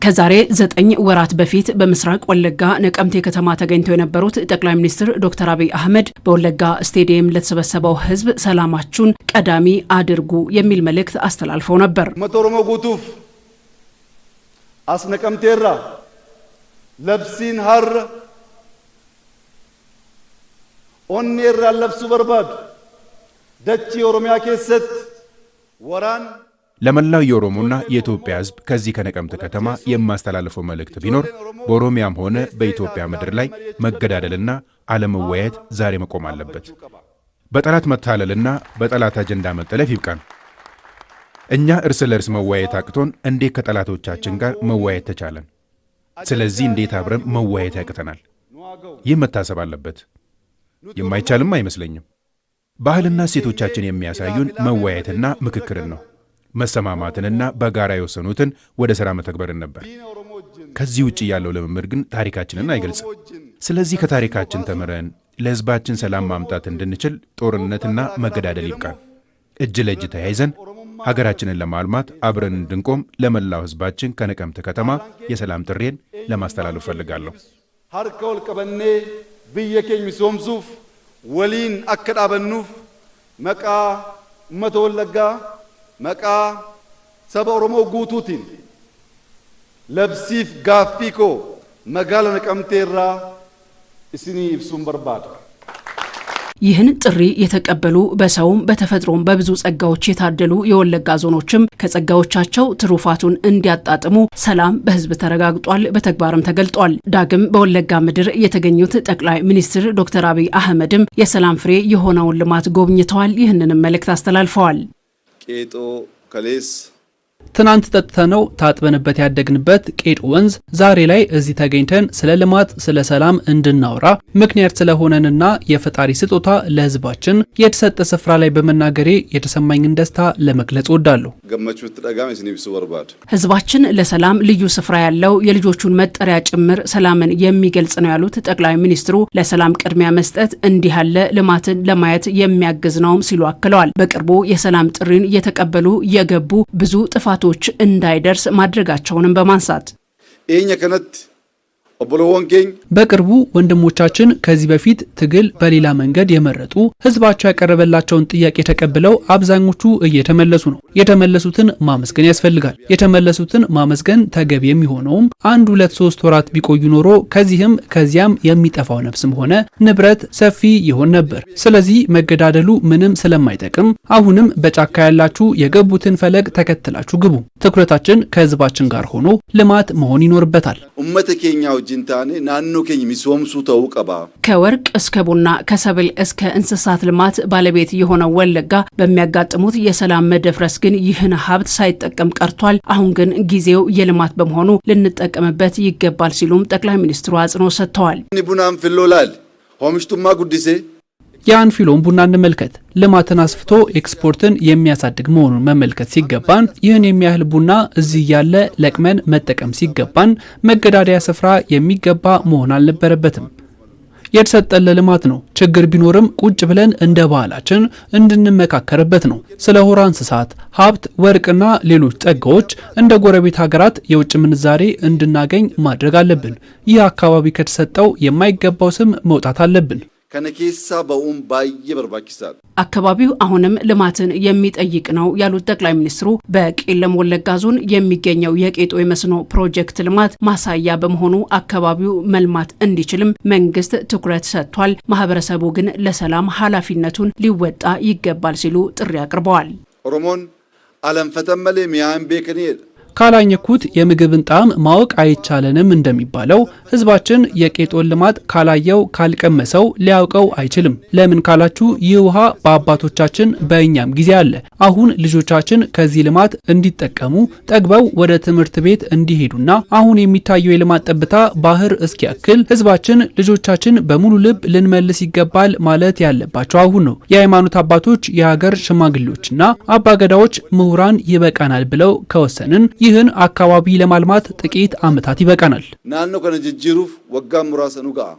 ከዛሬ 9 ወራት በፊት በምስራቅ ወለጋ ነቀምቴ ከተማ ተገኝተው የነበሩት ጠቅላይ ሚኒስትር ዶክተር አብይ አህመድ በወለጋ ስቴዲየም ለተሰበሰበው ህዝብ ሰላማችሁን ቀዳሚ አድርጉ የሚል መልእክት አስተላልፈው ነበር። መቶሮሞ ጉቱፍ አስነቀምቴራ ለብሲን ሀር ኦኔራ ለብሱ በርባድ ደቺ ኦሮሚያ ኬሰት ወራን ለመላው የኦሮሞና የኢትዮጵያ ህዝብ ከዚህ ከነቀምት ከተማ የማስተላልፈው መልእክት ቢኖር በኦሮሚያም ሆነ በኢትዮጵያ ምድር ላይ መገዳደልና አለመወያየት ዛሬ መቆም አለበት። በጠላት መታለልና በጠላት አጀንዳ መጠለፍ ይብቃን። እኛ እርስ ለእርስ መወያየት አቅቶን እንዴት ከጠላቶቻችን ጋር መወያየት ተቻለን? ስለዚህ እንዴት አብረን መወያየት ያቅተናል? ይህ መታሰብ አለበት። የማይቻልም አይመስለኝም። ባህልና እሴቶቻችን የሚያሳዩን መወያየትና ምክክርን ነው። መሰማማትንና በጋራ የወሰኑትን ወደ ሥራ መተግበርን ነበር። ከዚህ ውጪ ያለው ልምምድ ግን ታሪካችንን አይገልጽም። ስለዚህ ከታሪካችን ተምረን ለህዝባችን ሰላም ማምጣት እንድንችል ጦርነትና መገዳደል ይብቃን። እጅ ለእጅ ተያይዘን ሀገራችንን ለማልማት አብረን እንድንቆም ለመላው ህዝባችን ከነቀምት ከተማ የሰላም ጥሪን ለማስተላለፍ ፈልጋለሁ። ሀርከውል ቀበኔ ብየኬኝ ሚሶምሱፍ ወሊን አከዳበኑፍ መቃ ኡመተ ወለጋ መቃ ሰበ ኦሮሞ ጉቱቲን ለብሲፍ ጋፊኮ መጋለ ነቀምቴራ እስኒ ኢብሱን በርባድ። ይህን ጥሪ የተቀበሉ በሰውም በተፈጥሮም በብዙ ጸጋዎች የታደሉ የወለጋ ዞኖችም ከጸጋዎቻቸው ትሩፋቱን እንዲያጣጥሙ ሰላም በህዝብ ተረጋግጧል፣ በተግባርም ተገልጧል። ዳግም በወለጋ ምድር የተገኙት ጠቅላይ ሚኒስትር ዶክተር አብይ አህመድም የሰላም ፍሬ የሆነውን ልማት ጎብኝተዋል። ይህንንም መልእክት አስተላልፈዋል። ቄጦ ከሌስ ትናንት ተጠጥተነው ታጥበንበት ያደግንበት ቄጦ ወንዝ ዛሬ ላይ እዚህ ተገኝተን ስለ ልማት ስለ ሰላም እንድናወራ ምክንያት ስለሆነንና የፈጣሪ ስጦታ ለህዝባችን የተሰጠ ስፍራ ላይ በመናገሬ የተሰማኝን ደስታ ለመግለጽ ወዳለሁ። ገመቹት ተዳጋም እስኒብሱ በርባድ ህዝባችን ለሰላም ልዩ ስፍራ ያለው የልጆቹን መጠሪያ ጭምር ሰላምን የሚገልጽ ነው ያሉት ጠቅላይ ሚኒስትሩ ለሰላም ቅድሚያ መስጠት እንዲህ ያለ ልማትን ለማየት የሚያግዝ ነውም ሲሉ አክለዋል። በቅርቡ የሰላም ጥሪን እየተቀበሉ የገቡ ብዙ ጥፋቶች እንዳይደርስ ማድረጋቸውንም በማንሳት እኛ ከነት ኦቦሎወንጌኝ በቅርቡ ወንድሞቻችን ከዚህ በፊት ትግል በሌላ መንገድ የመረጡ ህዝባቸው ያቀረበላቸውን ጥያቄ ተቀብለው አብዛኞቹ እየተመለሱ ነው። የተመለሱትን ማመስገን ያስፈልጋል። የተመለሱትን ማመስገን ተገቢ የሚሆነውም 1 2 3 ወራት ቢቆዩ ኖሮ ከዚህም ከዚያም የሚጠፋው ነፍስም ሆነ ንብረት ሰፊ ይሆን ነበር። ስለዚህ መገዳደሉ ምንም ስለማይጠቅም አሁንም በጫካ ያላችሁ የገቡትን ፈለግ ተከትላችሁ ግቡ። ትኩረታችን ከህዝባችን ጋር ሆኖ ልማት መሆን ይኖርበታል። ኡመተኬኛው ጅንታኔ ናኖ ኬኝ ሚሶምሱ ተውቀባ ከወርቅ እስከ ቡና ከሰብል እስከ እንስሳት ልማት ባለቤት የሆነው ወለጋ በሚያጋጥሙት የሰላም መደፍረስ ግን ይህን ሀብት ሳይጠቀም ቀርቷል። አሁን ግን ጊዜው የልማት በመሆኑ ልንጠቀምበት ይገባል ሲሉም ጠቅላይ ሚኒስትሩ አጽንኦት ሰጥተዋል። ቡናም ፍሎላል ሆምሽቱማ ጉዲሴ የአንፊሎም ቡና እንመልከት። ልማትን አስፍቶ ኤክስፖርትን የሚያሳድግ መሆኑን መመልከት ሲገባን ይህን የሚያህል ቡና እዚህ ያለ ለቅመን መጠቀም ሲገባን መገዳደያ ስፍራ የሚገባ መሆን አልነበረበትም። የተሰጠን ለልማት ነው። ችግር ቢኖርም ቁጭ ብለን እንደ ባህላችን እንድንመካከርበት ነው። ስለ ሆራ እንስሳት ሀብት፣ ወርቅና ሌሎች ጸጋዎች እንደ ጎረቤት ሀገራት የውጭ ምንዛሬ እንድናገኝ ማድረግ አለብን። ይህ አካባቢ ከተሰጠው የማይገባው ስም መውጣት አለብን። ከነኬሳ በኡም ባየ በርባኪሳል አካባቢው አሁንም ልማትን የሚጠይቅ ነው ያሉት ጠቅላይ ሚኒስትሩ በቄለም ወለጋ ዞን የሚገኘው የቄጦ የመስኖ ፕሮጀክት ልማት ማሳያ በመሆኑ አካባቢው መልማት እንዲችልም መንግስት ትኩረት ሰጥቷል። ማህበረሰቡ ግን ለሰላም ኃላፊነቱን ሊወጣ ይገባል ሲሉ ጥሪ አቅርበዋል። ኦሮሞን አለም ፈተመለ ሚያን ቤከኔ ካላኘኩት የምግብን ጣዕም ማወቅ አይቻለንም እንደሚባለው ህዝባችን የቄጦን ልማት ካላየው ካልቀመሰው ሊያውቀው አይችልም። ለምን ካላችሁ ይህ ውሃ በአባቶቻችን በእኛም ጊዜ አለ። አሁን ልጆቻችን ከዚህ ልማት እንዲጠቀሙ ጠግበው ወደ ትምህርት ቤት እንዲሄዱና አሁን የሚታየው የልማት ጠብታ ባህር እስኪያክል ህዝባችን ልጆቻችን በሙሉ ልብ ልንመልስ ይገባል ማለት ያለባቸው አሁን ነው። የሃይማኖት አባቶች፣ የሀገር ሽማግሌዎችና አባገዳዎች፣ ምሁራን ይበቃናል ብለው ከወሰንን ይህን አካባቢ ለማልማት ጥቂት ዓመታት ይበቃናል። ናኖ ከነጅጅሩፍ ወጋም ሙራሰኑ ጋር